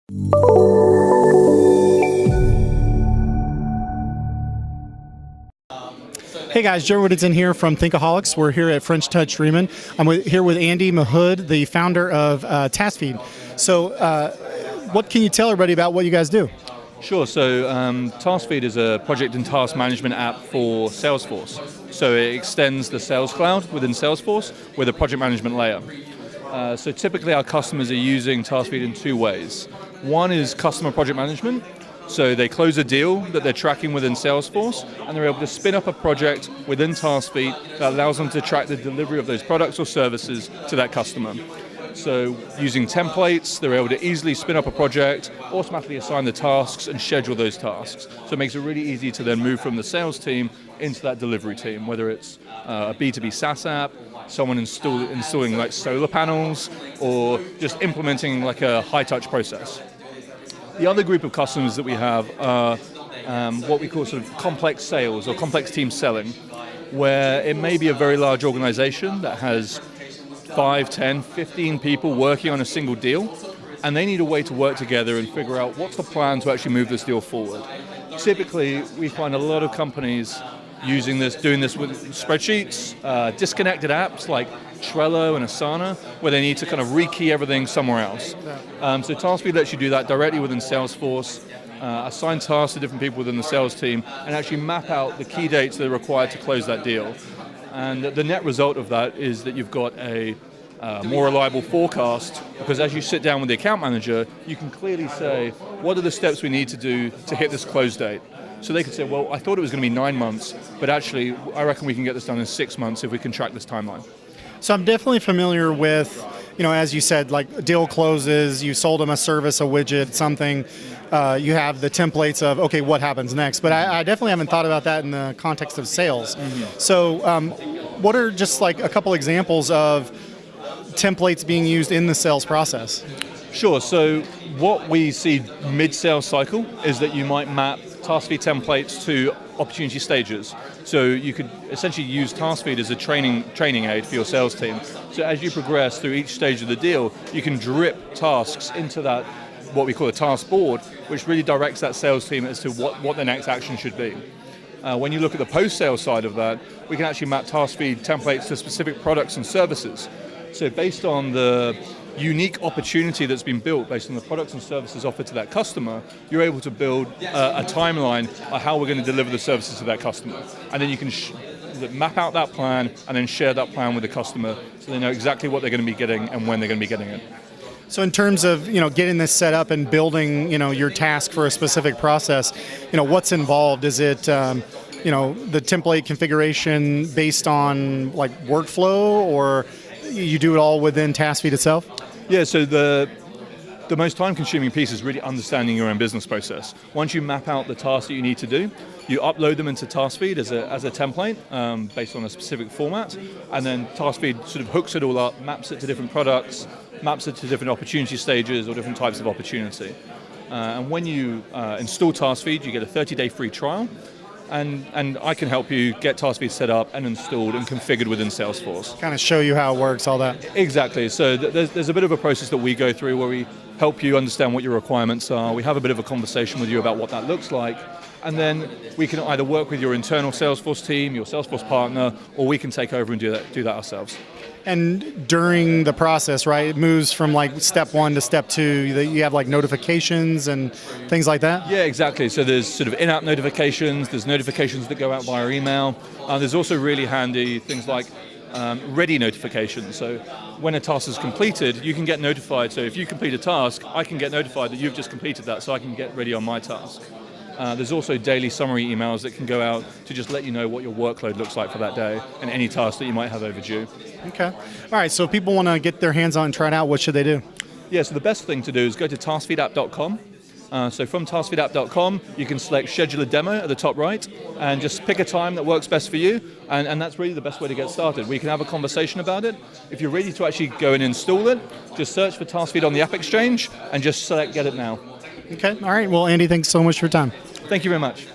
Hey guys, Joe Woodington here from Thinkaholics. We're here at French Touch Riemann. I'm here with Andy Mahood, the founder of Taskfeed. So what can you tell everybody about what you guys do? Sure. So Taskfeed is a project and task management app for Salesforce. So it extends the Sales Cloud within Salesforce with a project management layer. So typically our customers are using Taskfeed in two ways. One is customer project management. So they close a deal that they're tracking within Salesforce, and they're able to spin up a project within Taskfeed that allows them to track the delivery of those products or services to that customer. So using templates, they're able to easily spin up a project, automatically assign the tasks, and schedule those tasks. So it makes it really easy to then move from the sales team into that delivery team, whether it's a B2B SaaS app, someone installing like solar panels, or just implementing like a high-touch process. The other group of customers that we have are what we call sort of complex sales or complex team selling, where it may be a very large organization that has 5, 10, 15 people working on a single deal, and they need a way to work together and figure out what's the plan to actually move this deal forward. Typically, we find a lot of companies doing this with spreadsheets, disconnected apps like Trello and Asana, where they need to kind of rekey everything somewhere else. So Taskfeed lets you do that directly within Salesforce, assign tasks to different people within the sales team, and actually map out the key dates that are required to close that deal. And the net result of that is that you've got a more reliable forecast, because as you sit down with the account manager, you can clearly say, what are the steps we need to do to hit this close date? So they could say, well, I thought it was going to be 9 months, but actually, I reckon we can get this done in 6 months if we can track this timeline. So I'm definitely familiar with, as you said, like a deal closes, you sold them a service, a widget, something, you have the templates of, okay, what happens next? But I definitely haven't thought about that in the context of sales. Mm-hmm. So what are just like a couple examples of templates being used in the sales process? Sure. So what we see mid-sales cycle is that you might map Taskfeed templates to opportunity stages. So you could essentially use Taskfeed as a training aid for your sales team. So as you progress through each stage of the deal, you can drip tasks into that, what we call a task board, which really directs that sales team as to what the next action should be. When you look at the post-sale side of that, we can actually map Taskfeed templates to specific products and services. So based on the unique opportunity that's been built based on the products and services offered to that customer, you're able to build a timeline of how we're going to deliver the services to that customer. And then you can map out that plan and then share that plan with the customer so they know exactly what they're going to be getting and when they're going to be getting it. So in terms of getting this set up and building your task for a specific process, what's involved? Is it the template configuration based on like workflow, or you do it all within Taskfeed itself? Yeah, so the most time-consuming piece is really understanding your own business process. Once you map out the tasks that you need to do, you upload them into Taskfeed as a template based on a specific format, and then Taskfeed sort of hooks it all up, maps it to different products, maps it to different opportunity stages or different types of opportunity. And when you install Taskfeed, you get a 30-day free trial. And I can help you get Taskfeed set up and installed and configured within Salesforce. Kind of show you how it works, all that. Exactly. So there's a bit of a process that we go through where we help you understand what your requirements are. We have a bit of a conversation with you about what that looks like. And then we can either work with your internal Salesforce team, your Salesforce partner, or we can take over and do that ourselves. And during the process, right, it moves from like step 1 to step 2. You have like notifications and things like that? Yeah, exactly. So there's sort of in-app notifications, there's notifications that go out via email. There's also really handy things like ready notifications. So when a task is completed, you can get notified. So if you complete a task, I can get notified that you've just completed that so I can get ready on my task. There's also daily summary emails that can go out to just let you know what your workload looks like for that day and any task that you might have overdue. Okay. All right, so if people want to get their hands on and try it out, what should they do? Yeah, so the best thing to do is go to taskfeedapp.com. So from taskfeedapp.com, you can select schedule a demo at the top right and just pick a time that works best for you. And that's really the best way to get started. We can have a conversation about it. If you're ready to actually go and install it, just search for Taskfeed on the App Exchange and just select Get It Now. Okay. All right. Well, Andy, thanks so much for your time. Thank you very much.